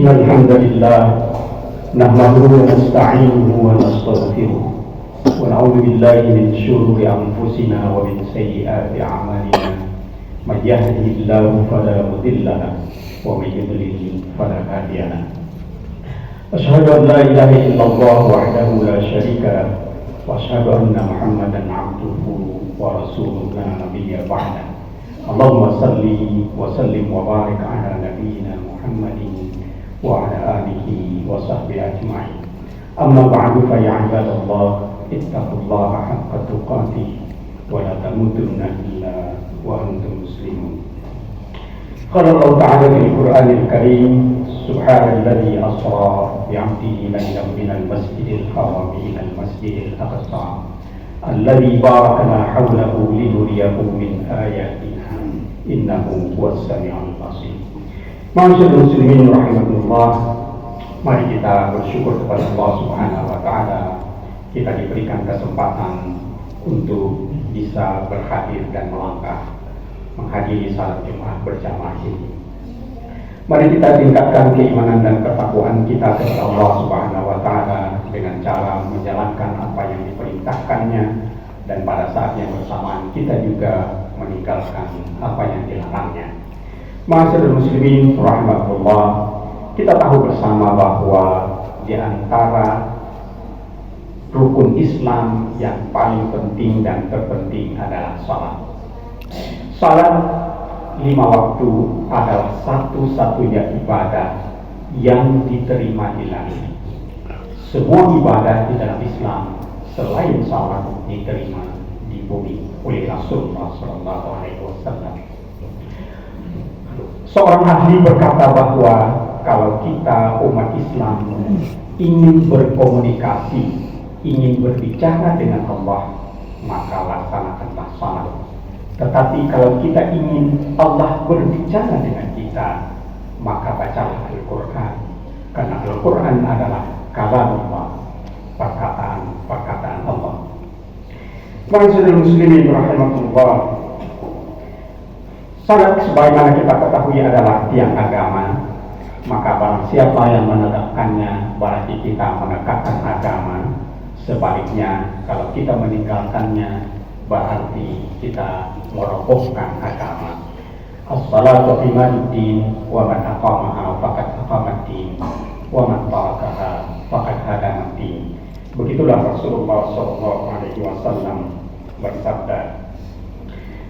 إن الحمد لله نحمده ونستعينه ونستغفره ونعوذ بالله من شرور أنفسنا ومن سيئات أعمالنا من يهده الله فلا مضل له ومن يضلل فلا هادي له أشهد أن لا إله إلا الله وحده لا شريك له وأشهد أن محمدا عبده ورسوله لا نبي بعده اللهم صل وسلم وبارك على نبينا محمد وعلى آله وصحبه أجمعين أما بعد فيا عباد الله اتقوا الله حق تقاته ولا تموتن إلا وأنتم مسلمون. قال الله تعالى في القرآن الكريم سبحان الذي أسرى بعبده ليلا من المسجد الحرام إلى المسجد الأقصى الذي باركنا حوله لنريه من آياتنا innahu huwas samiul basir. Ma'asyiral muslimin rahimakumullah, mari kita bersyukur kepada Allah Subhanahu wa taala kita diberikan kesempatan untuk bisa berhadir dan melangkah menghadiri salat Jumat berjamaah ini. Mari kita tingkatkan keimanan dan ketakwaan kita kepada Allah Subhanahu wa taala dengan cara menjalankan apa yang diperintahkannya dan pada saat yang bersamaan kita juga meninggalkan apa yang dilarangnya. Ma'asyiral muslimin rahimakumullah, kita tahu bersama bahwa di antara rukun Islam yang paling penting dan terpenting adalah salat. Salat 5 waktu adalah satu-satunya ibadah yang diterima di langit. Semua ibadah di dalam Islam selain salat diterima di bumi oleh Rasulullah SAW. Seorang ahli berkata bahwa kalau kita umat Islam ingin berkomunikasi, ingin berbicara dengan Allah, maka laksanakanlah salat. Tetapi kalau kita ingin Allah berbicara dengan kita, maka bacalah Al-Quran, karena Al-Quran adalah kalamullah, perkataan Allah. Ma'asyiral muslimin rahimakumullah, salat sebagaimana kita ketahui adalah tiang agama, maka barang siapa yang menegakkannya berarti kita menegakkan agama. Sebaliknya kalau kita meninggalkannya berarti kita merobohkan agama. As-salatu imaduddin wa man aqamaha faqad aqamaddin wa man tarakaha faqad hadamaddin. Begitulah Rasulullah SAW bersabda.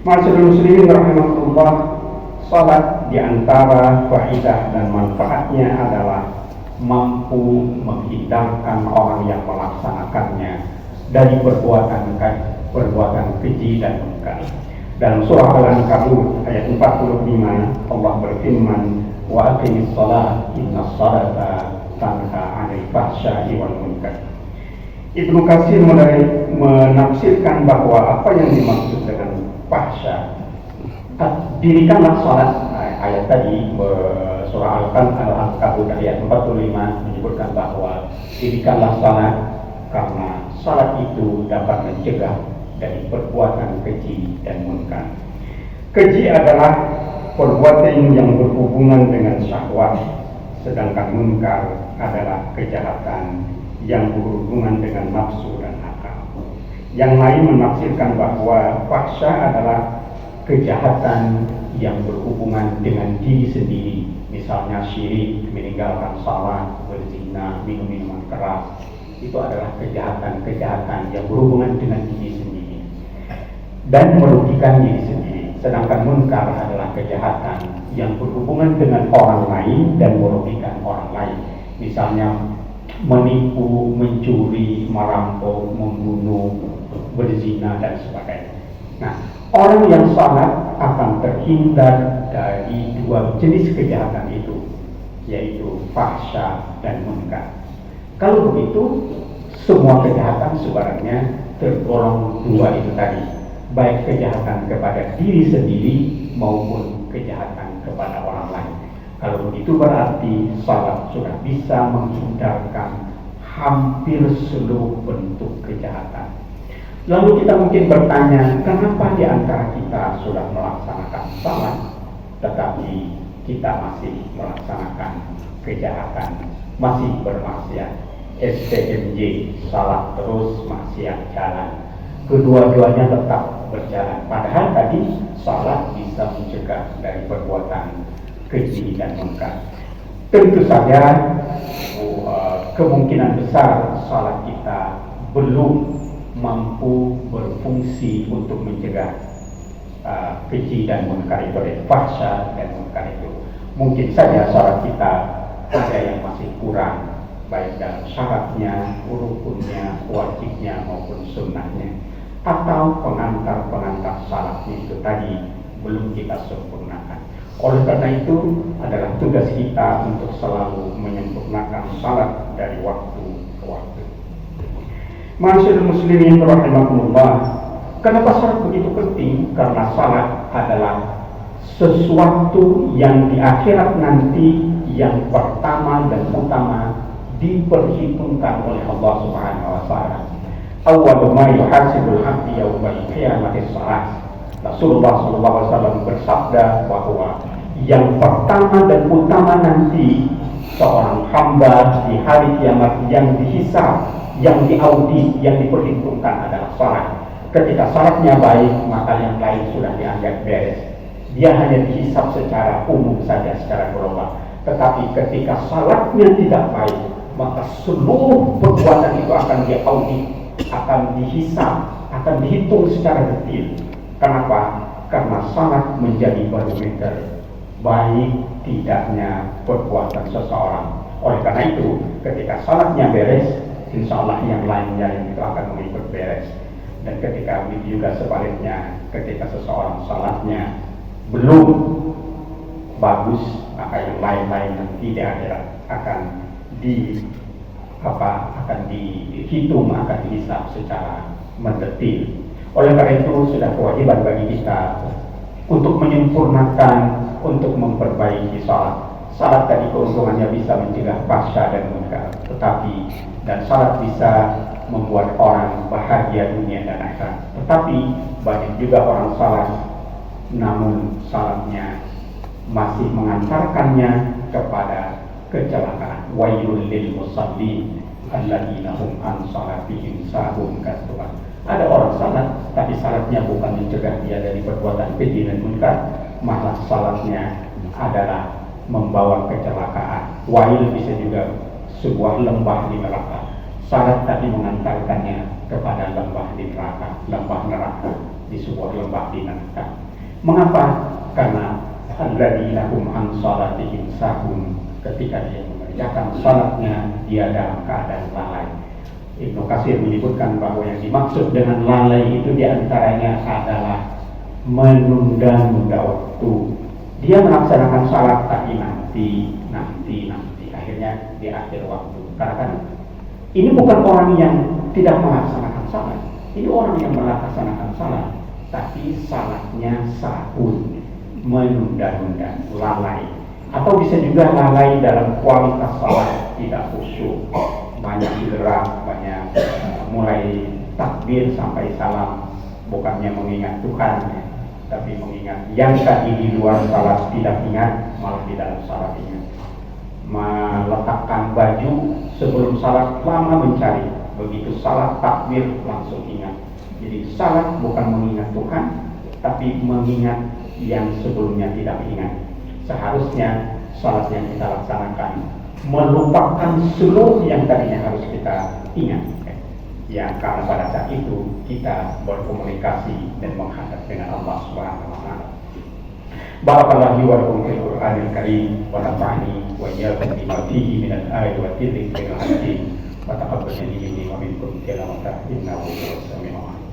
Ma'asyiral muslimin rahimakumullah, salat di antara faidah dan manfaatnya adalah mampu menghindarkan orang yang melaksanakannya dari perbuatan keji dan munkar. Dalam surah Al-Ankabut ayat 45 Allah berfirman, wa aqimis shalah innas salata tanha 'anil fahsya'i wal munkar. Ibnu Katsir menafsirkan bahwa apa yang dimaksud dengan fahsya, dirikanlah salat. Ayat tadi surah Al-Ankabut ayat 45 menyebutkan bahwa dirikanlah salat karena salat itu dapat mencegah dari perbuatan keji dan munkar. Keji adalah perbuatan yang berhubungan dengan syahwat, sedangkan munkar adalah kejahatan yang berhubungan dengan nafsu dan akal. Yang lain menafsirkan bahwa fahsya adalah kejahatan yang berhubungan dengan diri sendiri, misalnya syirik, meninggalkan salat, berzina, minum minuman keras. Itu adalah kejahatan-kejahatan yang berhubungan dengan diri sendiri dan merugikan diri sendiri. Sedangkan munkar adalah kejahatan yang berhubungan dengan orang lain dan merugikan orang lain, misalnya menipu, mencuri, merampok, membunuh, berzina dan sebagainya. Nah, orang yang salat akan terhindar dari dua jenis kejahatan itu, yaitu fahsya dan munkar. Kalau begitu, semua kejahatan sebenarnya tergolong dua itu tadi, baik kejahatan kepada diri sendiri maupun kejahatan kepada orang lain. Kalau begitu berarti salat sudah bisa menghindarkan hampir seluruh bentuk kejahatan. Lalu kita mungkin bertanya, kenapa di antara kita sudah melaksanakan salat, tetapi kita masih melaksanakan kejahatan, masih bermaksiat. STMJ, salah terus, maksiat jalan. Kedua-duanya tetap berjalan. Padahal tadi salat bisa mencegah dari perbuatan keji dan munkar. Tentu saja kemungkinan besar salat kita belum mampu berfungsi untuk mencegah keji dan munkar itu, fahsya dan munkar itu. Mungkin saja salat kita ada yang masih kurang, baik dalam syaratnya, rukunnya, wajibnya maupun sunnahnya, atau pengantar-pengantar salatnya itu tadi belum kita sempurnakan. Oleh karena itu adalah tugas kita untuk selalu menyempurnakan salat dari waktu ke waktu. Ma'asyiral muslimin rahimakumullah, kenapa salat begitu penting? Karena salat adalah sesuatu yang di akhirat nanti yang pertama dan utama diperhitungkan oleh Allah Subhanahu wa taala. Awwalu ma yuhasibul 'abdu yaumal qiyamati shalah. Rasulullah SAW bersabda bahwa yang pertama dan utama nanti seorang hamba di hari kiamat yang dihisab, yang diaudit, yang diperhitungkan adalah salat. Ketika salatnya baik, maka yang lain sudah dianggap beres. Dia hanya dihisab secara umum saja, secara global. Tetapi ketika salatnya tidak baik, maka seluruh perbuatan itu akan diaudit, akan dihisab, akan dihitung secara detail. Kenapa? Karena salat menjadi barometer baik tidaknya perbuatan seseorang. Oleh karena itu, ketika salatnya beres, insya Allah yang lainnya itu akan mengikut beres. Dan ketika begitu juga sebaliknya, ketika seseorang salatnya belum bagus, maka yang lain-lain nanti di akhirat akan dihitung, akan dihisab secara mendetil. Oleh karena itu sudah kewajiban bagi kita untuk menyempurnakan, untuk memperbaiki salat. Salat tadi keuntungannya bisa mencegah fahsya dan munkar, dan salat bisa membuat orang bahagia dunia dan akhirat. Tetapi banyak juga orang salat, namun salatnya masih mengantarkannya kepada kecelakaan. Wailul lil musallin alladzina hum an salatihim sahun. Ada orang salat, tapi salatnya bukan mencegah dia dari perbuatan keji dan munkar, malah salatnya adalah membawa kecelakaan. Wail bisa juga sebuah lembah di neraka. Salat tadi mengantarkannya kepada lembah di neraka, lembah neraka, di sebuah lembah di neraka. Mengapa? Karena alladzina hum an salatihim sahun, ketika dia mengerjakan salatnya dia dalam keadaan lalai. Ibnu Katsir menyebutkan bahwa yang dimaksud dengan lalai itu diantaranya adalah menunda-nunda waktu. Dia melaksanakan salat tapi nanti, akhirnya di akhir waktu. Karena kan ini bukan orang yang tidak melaksanakan salat, ini orang yang melaksanakan salat, tapi salatnya sahun, menunda-nunda, lalai. Atau bisa juga lalai dalam kualitas salat, tidak khusyuk, banyak gerak, banyak mulai takbir sampai salam, bukannya mengingat Tuhan, tapi mengingat yang tadi di luar salat tidak ingat, malah di dalam salat ingat. Meletakkan baju sebelum salat, lama mencari, begitu salat takbir langsung ingat. Jadi salat bukan mengingat Tuhan, tapi mengingat yang sebelumnya tidak ingat. Seharusnya salat yang kita laksanakan melupakan seluruh yang tadinya harus kita ingat. Ya, karena pada saat itu kita berkomunikasi dan menghadap dengan Allah Subhanahu wa taala. Barakallahu wa lakum fil Qur'anil Karim wa nafa'ani wa iyyakum bima fihi minal ayati wa dzikril hakim wa taqabbal minni wa minkum tilawatan innahu huwas samiul alim.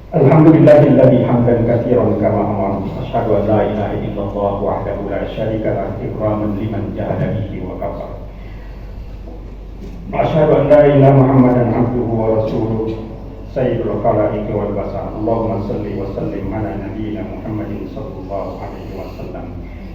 Alhamdulillahilladzi hamdan katsiran kama amara. Asyhadu an la ilaha illallah wahdahu la syarika lahu ikraman liman jahada bihi wa kafara. Asyhadu an la ilaha Muhammadan abduhu wa rasuluh sayyidul khalaiqi wal bashar. Allahumma shalli wa sallim ala nabiyyina Muhammadin sallallahu alaihi wasallam.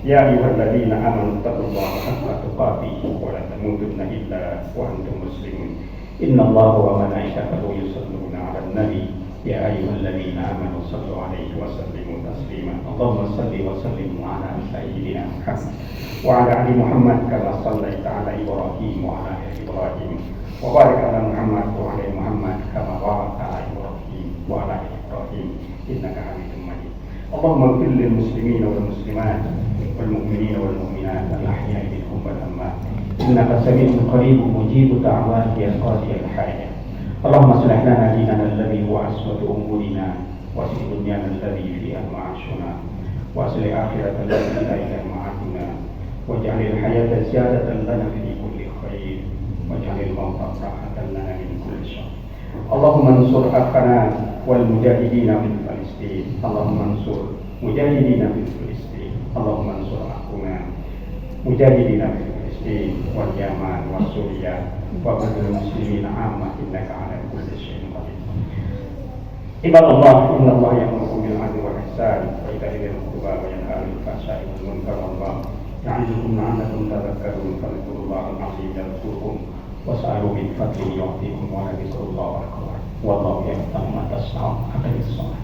Ya ayyuhalladzina amanu taqullaha haqqa tuqatih wa la tamutunna illa wa antum muslimun. Innallaha wa malaikatahu yusholluna 'alan nabi. يا أيها الذين آمنوا صلوا عليه وسلموا تسليما اللهم صل وسلم على سيدنا محمد وعلى آل محمد كما صليت على إبراهيم وعلى آل إبراهيم وبارك على محمد وعلى محمد كما باركت على إبراهيم وعلى آل إبراهيم إنك حميد مجيد اللهم اغفر للمسلمين والمسلمات والمؤمنين والمؤمنات الأحياء منهم والأموات إنك سميع قريب مجيب دعوات يا قاضي الحاجة اللهم اصلح لنا ديننا الذي هو عصمة أمورنا واصلح دنيانا الذي فيها معاشنا واصلح آخرة التي إليها معادنا واجعل الحياة زيادة لنا في كل خير واجعل الموت راحة لنا من كل شر اللهم انصر أخنا والمجاهدين في فلسطين اللهم انصر مجاهدين في فلسطين اللهم انصر أخونا مجاهدين في فلسطين واليمن وسوريا وبلد المسلمين عامة إنك على كل شيء قدير عباد الله إن الله يأمركم بالعدل والإحسان وإيتاء ذي القربى وينهى عن الفحشاء والمنكر والبغي يعظكم لعلكم تذكرون فاذكروا الله العظيم يذكركم واسألوا من فضله يعطيكم ولذكر الله أكبر والله يعلم ما تصنعون أقم الصلاة